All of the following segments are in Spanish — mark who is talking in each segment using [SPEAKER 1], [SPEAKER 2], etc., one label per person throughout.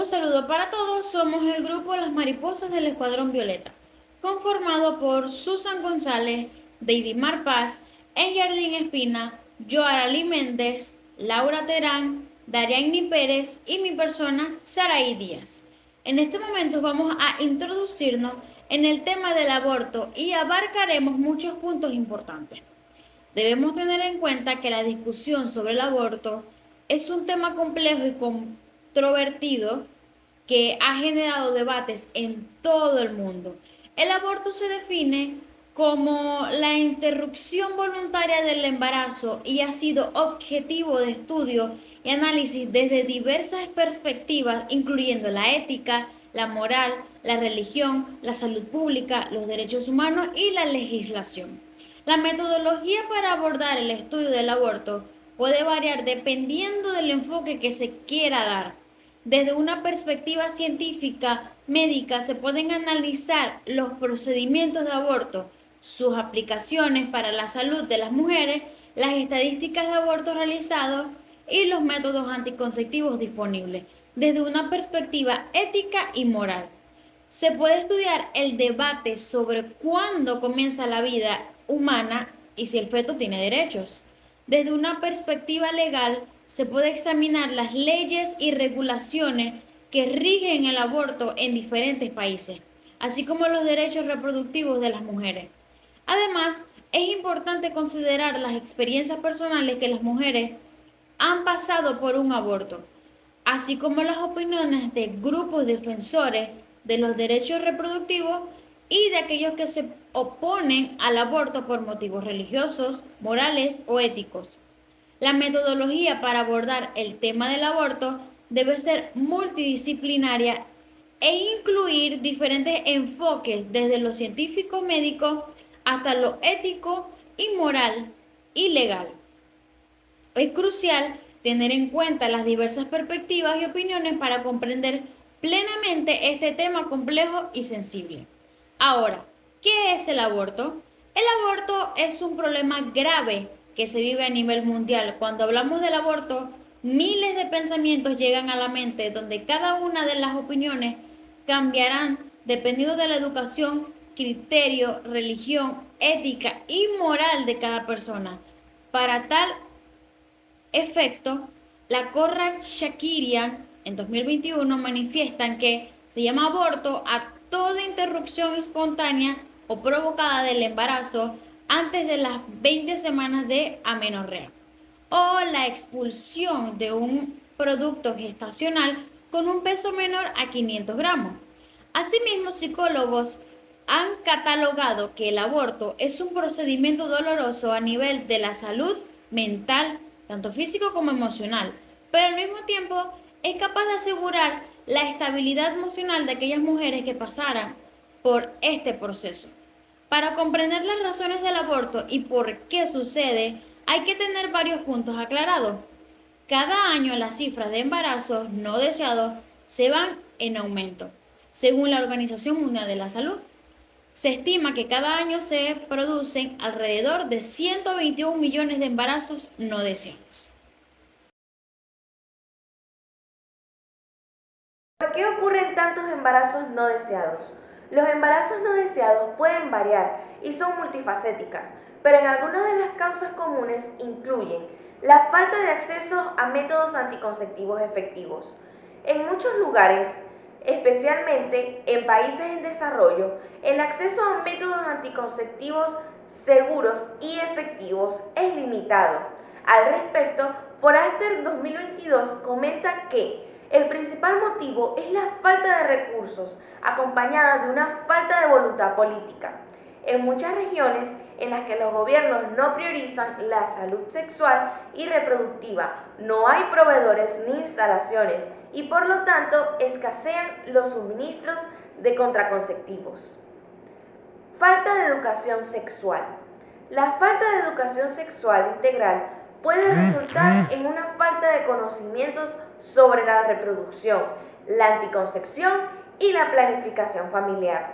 [SPEAKER 1] Un saludo para todos, somos el grupo Las Mariposas del Escuadrón Violeta, conformado por Susan González, Deidimar Paz, Enjardín Espina, Joarali Méndez, Laura Terán, Darianny Pérez y mi persona, Saraí Díaz. En este momento vamos a introducirnos en el tema del aborto y abarcaremos muchos puntos importantes. Debemos tener en cuenta que la discusión sobre el aborto es un tema complejo y controvertido que ha generado debates en todo el mundo. El aborto se define como la interrupción voluntaria del embarazo y ha sido objetivo de estudio y análisis desde diversas perspectivas, incluyendo la ética, la moral, la religión, la salud pública, los derechos humanos y la legislación. La metodología para abordar el estudio del aborto puede variar dependiendo del enfoque que se quiera dar. Desde una perspectiva científica, médica, se pueden analizar los procedimientos de aborto, sus aplicaciones para la salud de las mujeres, las estadísticas de abortos realizados y los métodos anticonceptivos disponibles, desde una perspectiva ética y moral. Se puede estudiar el debate sobre cuándo comienza la vida humana y si el feto tiene derechos. Desde una perspectiva legal, se puede examinar las leyes y regulaciones que rigen el aborto en diferentes países, así como los derechos reproductivos de las mujeres. Además, es importante considerar las experiencias personales que las mujeres han pasado por un aborto, así como las opiniones de grupos defensores de los derechos reproductivos y de aquellos que se oponen al aborto por motivos religiosos, morales o éticos. La metodología para abordar el tema del aborto debe ser multidisciplinaria e incluir diferentes enfoques desde lo científico médico hasta lo ético y moral y legal. Es crucial tener en cuenta las diversas perspectivas y opiniones para comprender plenamente este tema complejo y sensible. Ahora, ¿qué es el aborto? El aborto es un problema grave que se vive a nivel mundial. Cuando hablamos del aborto, miles de pensamientos llegan a la mente donde cada una de las opiniones cambiarán dependiendo de la educación, criterio, religión, ética y moral de cada persona. Para tal efecto, la Corra Shakirian en 2021 manifiestan que se llama aborto a toda interrupción espontánea o provocada del embarazo antes de las 20 semanas de amenorrea o la expulsión de un producto gestacional con un peso menor a 500 gramos. Asimismo, psicólogos han catalogado que el aborto es un procedimiento doloroso a nivel de la salud mental, tanto físico como emocional, pero al mismo tiempo es capaz de asegurar la estabilidad emocional de aquellas mujeres que pasaran por este proceso. Para comprender las razones del aborto y por qué sucede, hay que tener varios puntos aclarados. Cada año las cifras de embarazos no deseados se van en aumento. Según la Organización Mundial de la Salud, se estima que cada año se producen alrededor de 121 millones de embarazos no deseados.
[SPEAKER 2] ¿Por qué ocurren tantos embarazos no deseados? Los embarazos no deseados pueden variar y son multifacéticas, pero en algunas de las causas comunes incluyen la falta de acceso a métodos anticonceptivos efectivos. En muchos lugares, especialmente en países en desarrollo, el acceso a métodos anticonceptivos seguros y efectivos es limitado. Al respecto, Forrester 2022 comenta que el principal motivo es la falta de recursos, acompañada de una falta de voluntad política. En muchas regiones en las que los gobiernos no priorizan la salud sexual y reproductiva, no hay proveedores ni instalaciones y por lo tanto escasean los suministros de contraconceptivos. Falta de educación sexual. La falta de educación sexual integral puede resultar en una falta de conocimientos sobre la reproducción, la anticoncepción y la planificación familiar.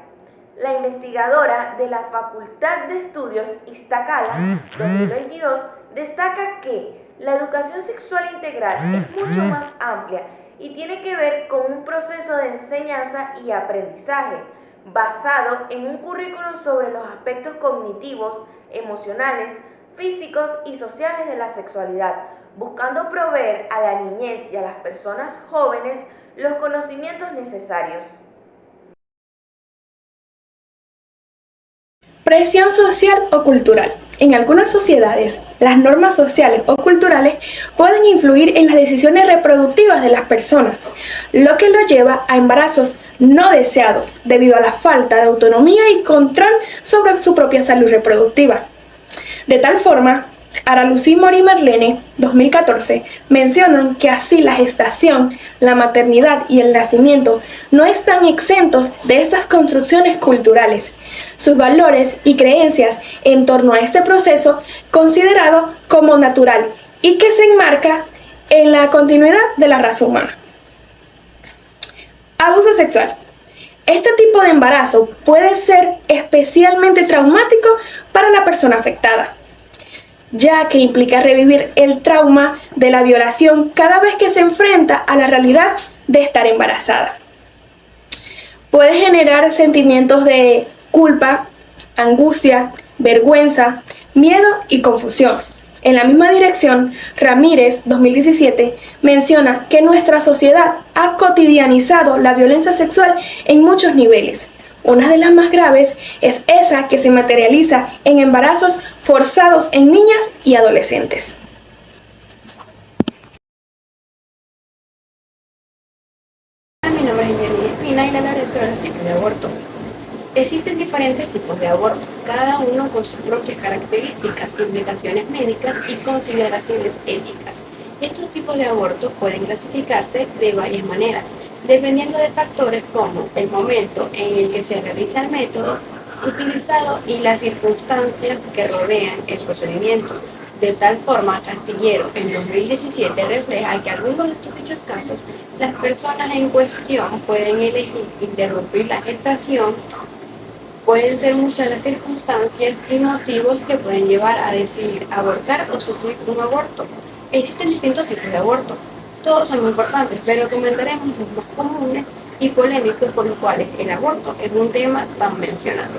[SPEAKER 2] La investigadora de la Facultad de Estudios Iztacala 2022 destaca que la educación sexual integral es mucho más amplia y tiene que ver con un proceso de enseñanza y aprendizaje basado en un currículo sobre los aspectos cognitivos, emocionales, físicos y sociales de la sexualidad, buscando proveer a la niñez y a las personas jóvenes los conocimientos necesarios.
[SPEAKER 3] Presión social o cultural. En algunas sociedades, las normas sociales o culturales pueden influir en las decisiones reproductivas de las personas, lo que los lleva a embarazos no deseados debido a la falta de autonomía y control sobre su propia salud reproductiva. De tal forma, Aralucí Mori Marlene, 2014, mencionan que así la gestación, la maternidad y el nacimiento no están exentos de estas construcciones culturales, sus valores y creencias en torno a este proceso considerado como natural y que se enmarca en la continuidad de la raza humana. Abuso sexual. Este tipo de embarazo puede ser especialmente traumático para la persona afectada, ya que implica revivir el trauma de la violación cada vez que se enfrenta a la realidad de estar embarazada. Puede generar sentimientos de culpa, angustia, vergüenza, miedo y confusión. En la misma dirección, Ramírez, 2017, menciona que nuestra sociedad ha cotidianizado la violencia sexual en muchos niveles. Una de las más graves es esa que se materializa en embarazos forzados en niñas y adolescentes.
[SPEAKER 4] Mi nombre es Jenny Espina y le hablaré sobre los tipos de aborto. Existen diferentes tipos de aborto, cada uno con sus propias características, implicaciones médicas y consideraciones éticas. Estos tipos de aborto pueden clasificarse de varias maneras, dependiendo de factores como el momento en el que se realiza el método utilizado y las circunstancias que rodean el procedimiento. De tal forma, Castillero en 2017 refleja que en algunos de estos dichos casos, las personas en cuestión pueden elegir interrumpir la gestación. Pueden ser muchas las circunstancias y motivos que pueden llevar a decidir abortar o sufrir un aborto. Existen distintos tipos de aborto. Todos son importantes, pero comentaremos los más comunes y polémicos por los cuales el aborto es un tema tan mencionado.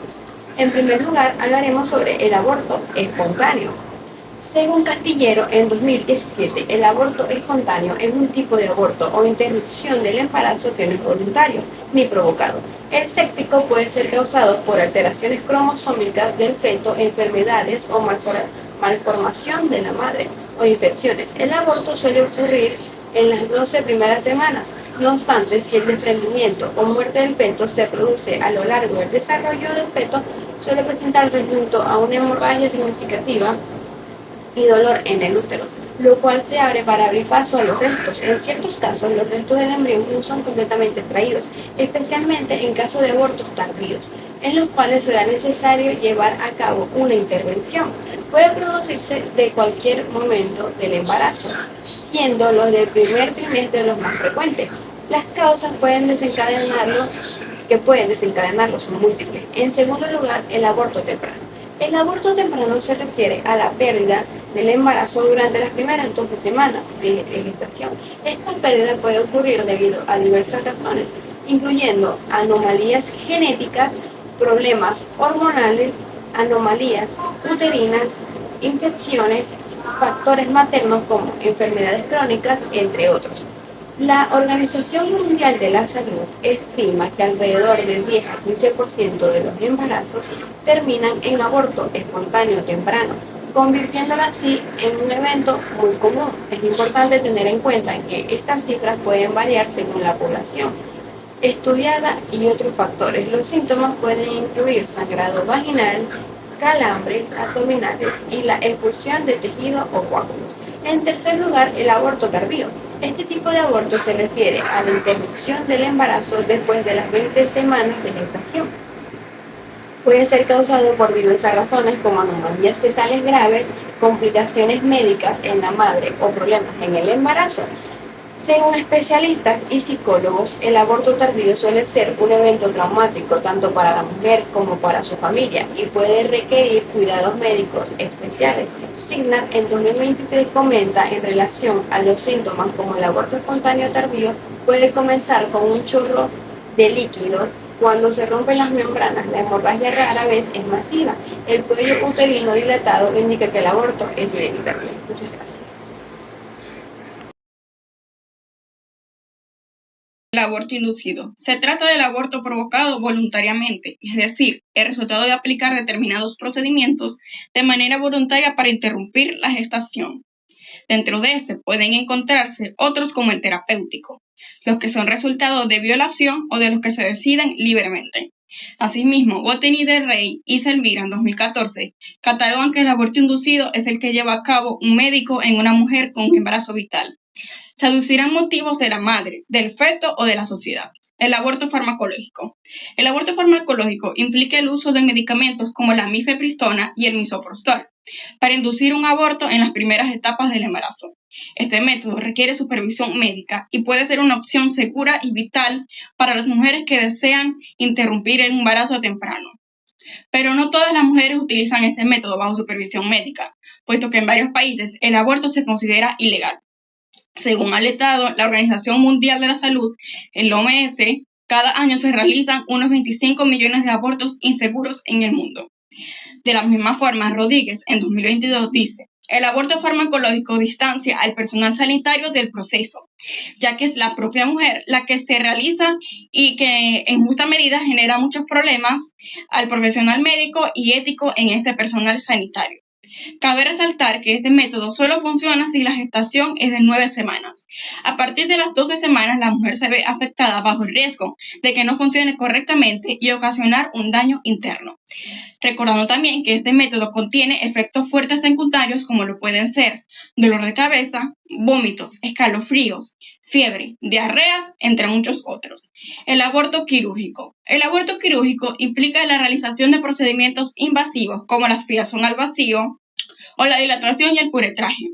[SPEAKER 4] En primer lugar, hablaremos sobre el aborto espontáneo. Según Castillero, en 2017, el aborto espontáneo es un tipo de aborto o interrupción del embarazo que no es voluntario ni provocado. El séptico puede ser causado por alteraciones cromosómicas del feto, enfermedades o malformación de la madre o infecciones. El aborto suele ocurrir en las 12 primeras semanas. No obstante, si el desprendimiento o muerte del feto se produce a lo largo del desarrollo del feto, suele presentarse junto a una hemorragia significativa y dolor en el útero, lo cual se abre para abrir paso a los restos. En ciertos casos, los restos del embrión no son completamente extraídos, especialmente en caso de abortos tardíos, en los cuales será necesario llevar a cabo una intervención. Puede producirse de cualquier momento del embarazo, siendo los del primer trimestre los más frecuentes. Las causas que pueden desencadenarlo son múltiples. En segundo lugar, el aborto temprano. El aborto temprano se refiere a la pérdida del embarazo durante las primeras 12 semanas de gestación. Esta pérdida puede ocurrir debido a diversas razones, incluyendo anomalías genéticas, problemas hormonales, anomalías uterinas, infecciones, factores maternos como enfermedades crónicas, entre otros. La Organización Mundial de la Salud estima que alrededor del 10 a 15% de los embarazos terminan en aborto espontáneo temprano, convirtiéndolo así en un evento muy común. Es importante tener en cuenta que estas cifras pueden variar según la población estudiada y otros factores. Los síntomas pueden incluir sangrado vaginal, calambres abdominales y la expulsión de tejido o coágulos. En tercer lugar, el aborto tardío. Este tipo de aborto se refiere a la interrupción del embarazo después de las 20 semanas de gestación. Puede ser causado por diversas razones como anomalías fetales graves, complicaciones médicas en la madre o problemas en el embarazo. Según especialistas y psicólogos, el aborto tardío suele ser un evento traumático tanto para la mujer como para su familia y puede requerir cuidados médicos especiales. Cigna en 2023 comenta en relación a los síntomas como el aborto espontáneo tardío puede comenzar con un chorro de líquido. Cuando se rompen las membranas, la hemorragia rara vez es masiva. El cuello uterino dilatado indica que el aborto es inevitable. Muchas gracias.
[SPEAKER 5] El aborto inducido. Se trata del aborto provocado voluntariamente, es decir, el resultado de aplicar determinados procedimientos de manera voluntaria para interrumpir la gestación. Dentro de este pueden encontrarse otros como el terapéutico, los que son resultado de violación o de los que se deciden libremente. Asimismo, Botany del Rey y Selvira en 2014 catalogan que el aborto inducido es el que lleva a cabo un médico en una mujer con un embarazo vital. Se aducirán motivos de la madre, del feto o de la sociedad. El aborto farmacológico. El aborto farmacológico implica el uso de medicamentos como la mifepristona y el misoprostol para inducir un aborto en las primeras etapas del embarazo. Este método requiere supervisión médica y puede ser una opción segura y vital para las mujeres que desean interrumpir el embarazo temprano. Pero no todas las mujeres utilizan este método bajo supervisión médica, puesto que en varios países el aborto se considera ilegal. Según ha alertado la Organización Mundial de la Salud, el OMS, cada año se realizan unos 25 millones de abortos inseguros en el mundo. De la misma forma, Rodríguez, en 2022, dice: el aborto farmacológico distancia al personal sanitario del proceso, ya que es la propia mujer la que se realiza y que en justa medida genera muchos problemas al profesional médico y ético en este personal sanitario. Cabe resaltar que este método solo funciona si la gestación es de 9 semanas. A partir de las 12 semanas, la mujer se ve afectada bajo el riesgo de que no funcione correctamente y ocasionar un daño interno. Recordando también que este método contiene efectos fuertes secundarios como lo pueden ser dolor de cabeza, vómitos, escalofríos, fiebre, diarreas, entre muchos otros. El aborto quirúrgico. El aborto quirúrgico implica la realización de procedimientos invasivos como la aspiración al vacío o la dilatación y el puretraje.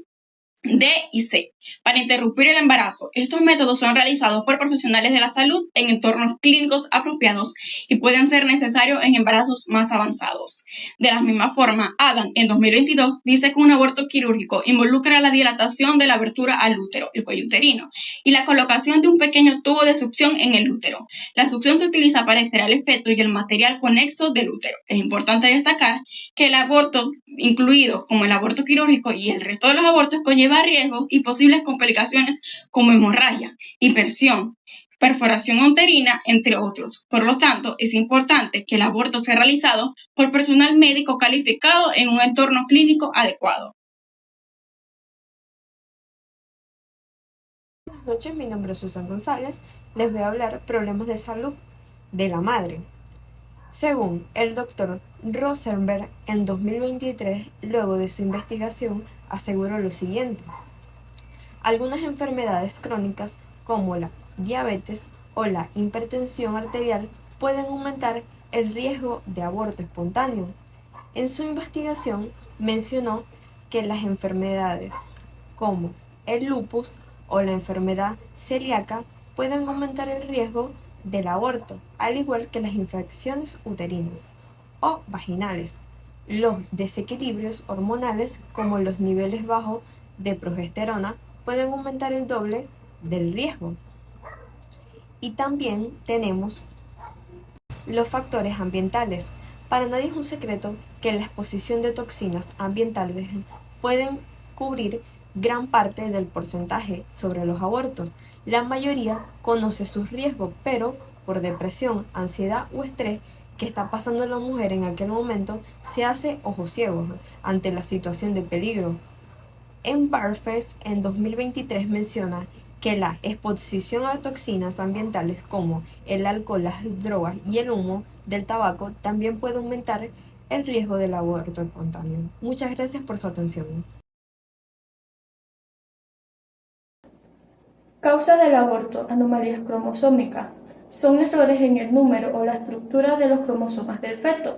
[SPEAKER 5] D y C. Para interrumpir el embarazo. Estos métodos son realizados por profesionales de la salud en entornos clínicos apropiados y pueden ser necesarios en embarazos más avanzados. De la misma forma, Adam, en 2022, dice que un aborto quirúrgico involucra la dilatación de la abertura al útero, el cuello uterino, y la colocación de un pequeño tubo de succión en el útero. La succión se utiliza para extraer el feto y el material conexo del útero. Es importante destacar que el aborto, incluido como el aborto quirúrgico y el resto de los abortos, conlleva riesgos y posibles complicaciones como hemorragia, hipertensión, perforación uterina, entre otros. Por lo tanto, es importante que el aborto sea realizado por personal médico calificado en un entorno clínico adecuado.
[SPEAKER 4] Buenas noches, mi nombre es Susan González. Les voy a hablar problemas de salud de la madre. Según el doctor Rosenberg, en 2023, luego de su investigación, aseguró lo siguiente: algunas enfermedades crónicas como la diabetes o la hipertensión arterial pueden aumentar el riesgo de aborto espontáneo. En su investigación mencionó que las enfermedades como el lupus o la enfermedad celíaca pueden aumentar el riesgo del aborto, al igual que las infecciones uterinas o vaginales. Los desequilibrios hormonales, como los niveles bajos de progesterona, pueden aumentar el doble del riesgo. Y también tenemos los factores ambientales. Para nadie es un secreto que la exposición de toxinas ambientales pueden cubrir gran parte del porcentaje sobre los abortos. La mayoría conoce sus riesgos, pero por depresión, ansiedad o estrés que está pasando la mujer en aquel momento, se hace ojos ciegos ante la situación de peligro. En Barfest, en 2023, menciona que la exposición a toxinas ambientales como el alcohol, las drogas y el humo del tabaco también puede aumentar el riesgo del aborto espontáneo. Muchas gracias por su atención.
[SPEAKER 6] Causas del aborto: anomalías cromosómicas. Son errores en el número o la estructura de los cromosomas del feto.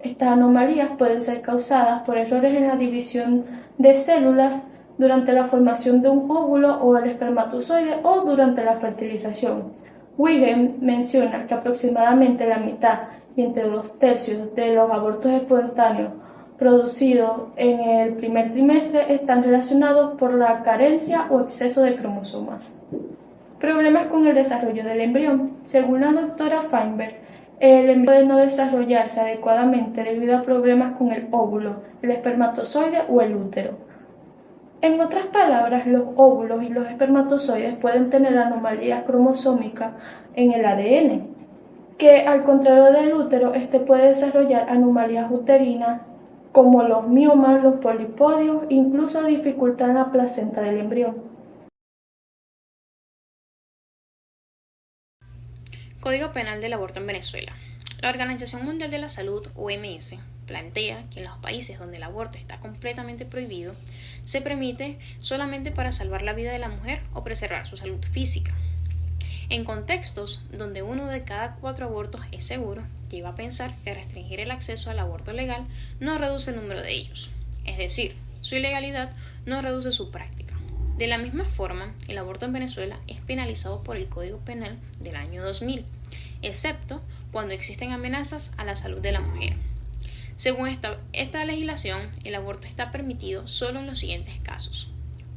[SPEAKER 6] Estas anomalías pueden ser causadas por errores en la división de células, durante la formación de un óvulo o el espermatozoide o durante la fertilización. Wiggin menciona que aproximadamente la mitad y entre 2/3 de los abortos espontáneos producidos en el primer trimestre están relacionados por la carencia o exceso de cromosomas. Problemas con el desarrollo del embrión. Según la doctora Feinberg, el embrión puede no desarrollarse adecuadamente debido a problemas con el óvulo, el espermatozoide o el útero. En otras palabras, los óvulos y los espermatozoides pueden tener anomalías cromosómicas en el ADN, que al contrario del útero, puede desarrollar anomalías uterinas como los miomas, los polipodios, incluso dificultan la placenta del embrión.
[SPEAKER 7] Código Penal del Aborto en Venezuela. La Organización Mundial de la Salud, OMS, plantea que en los países donde el aborto está completamente prohibido, se permite solamente para salvar la vida de la mujer o preservar su salud física. En contextos donde 1 de cada 4 abortos es seguro, lleva a pensar que restringir el acceso al aborto legal no reduce el número de ellos, es decir, su ilegalidad no reduce su práctica. De la misma forma, el aborto en Venezuela es penalizado por el Código Penal del año 2000, excepto cuando existen amenazas a la salud de la mujer. Según esta legislación, el aborto está permitido solo en los siguientes casos.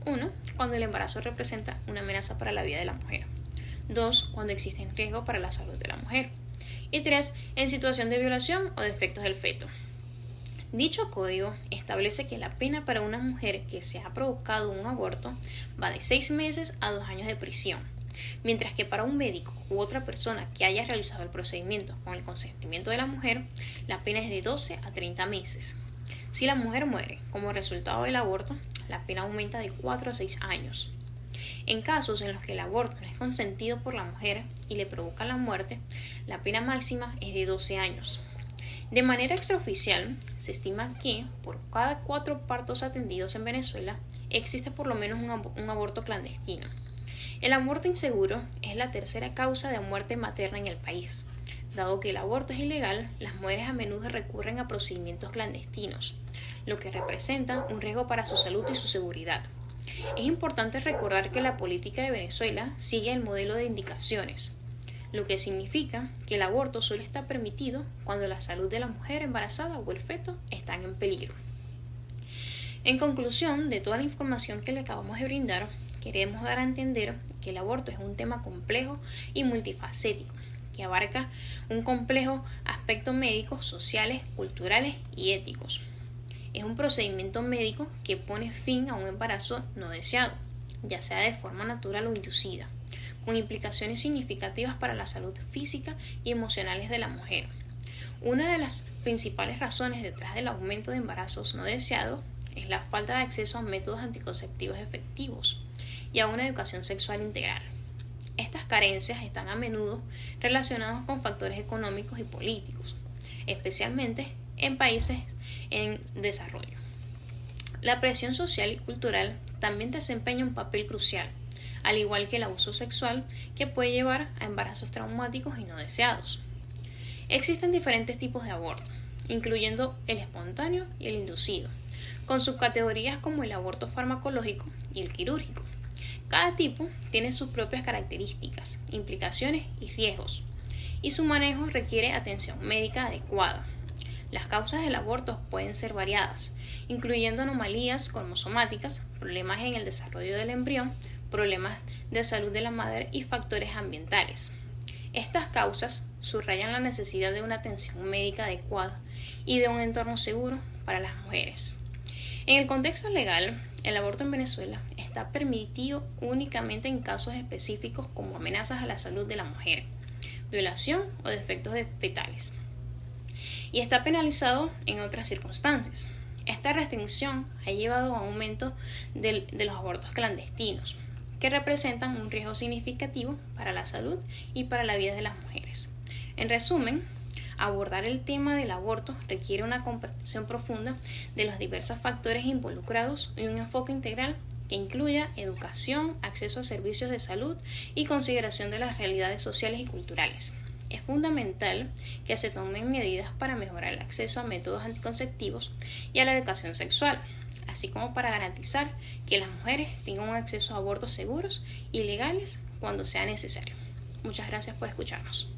[SPEAKER 7] 1. Cuando el embarazo representa una amenaza para la vida de la mujer. 2. Cuando existe riesgo para la salud de la mujer. Y 3. En situación de violación o defectos del feto. Dicho código establece que la pena para una mujer que se ha provocado un aborto va de 6 meses a 2 años de prisión, mientras que para un médico u otra persona que haya realizado el procedimiento con el consentimiento de la mujer, la pena es de 12 a 30 meses. Si la mujer muere como resultado del aborto, la pena aumenta de 4 a 6 años. En casos en los que el aborto no es consentido por la mujer y le provoca la muerte, la pena máxima es de 12 años. De manera extraoficial, se estima que por cada 4 partos atendidos en Venezuela existe por lo menos un aborto clandestino. El aborto inseguro es la tercera causa de muerte materna en el país. Dado que el aborto es ilegal, las mujeres a menudo recurren a procedimientos clandestinos, lo que representa un riesgo para su salud y su seguridad. Es importante recordar que la política de Venezuela sigue el modelo de indicaciones, lo que significa que el aborto solo está permitido cuando la salud de la mujer embarazada o el feto están en peligro. En conclusión de toda la información que le acabamos de brindar, queremos dar a entender que el aborto es un tema complejo y multifacético, que abarca un complejo aspecto médicos, sociales, culturales y éticos. Es un procedimiento médico que pone fin a un embarazo no deseado, ya sea de forma natural o inducida, con implicaciones significativas para la salud física y emocionales de la mujer. Una de las principales razones detrás del aumento de embarazos no deseados es la falta de acceso a métodos anticonceptivos efectivos y a una educación sexual integral. Estas carencias están a menudo relacionadas con factores económicos y políticos, especialmente en países en desarrollo. La presión social y cultural también desempeña un papel crucial, al igual que el abuso sexual, que puede llevar a embarazos traumáticos y no deseados. Existen diferentes tipos de aborto, incluyendo el espontáneo y el inducido, con subcategorías como el aborto farmacológico y el quirúrgico. Cada tipo tiene sus propias características, implicaciones y riesgos, y su manejo requiere atención médica adecuada. Las causas del aborto pueden ser variadas, incluyendo anomalías cromosomáticas, problemas en el desarrollo del embrión, problemas de salud de la madre y factores ambientales. Estas causas subrayan la necesidad de una atención médica adecuada y de un entorno seguro para las mujeres. En el contexto legal, el aborto en Venezuela está permitido únicamente en casos específicos como amenazas a la salud de la mujer, violación o defectos fetales, y está penalizado en otras circunstancias. Esta restricción ha llevado a un aumento de los abortos clandestinos, que representan un riesgo significativo para la salud y para la vida de las mujeres. En resumen, abordar el tema del aborto requiere una comprensión profunda de los diversos factores involucrados y un enfoque integral que incluya educación, acceso a servicios de salud y consideración de las realidades sociales y culturales. Es fundamental que se tomen medidas para mejorar el acceso a métodos anticonceptivos y a la educación sexual, así como para garantizar que las mujeres tengan un acceso a abortos seguros y legales cuando sea necesario. Muchas gracias por escucharnos.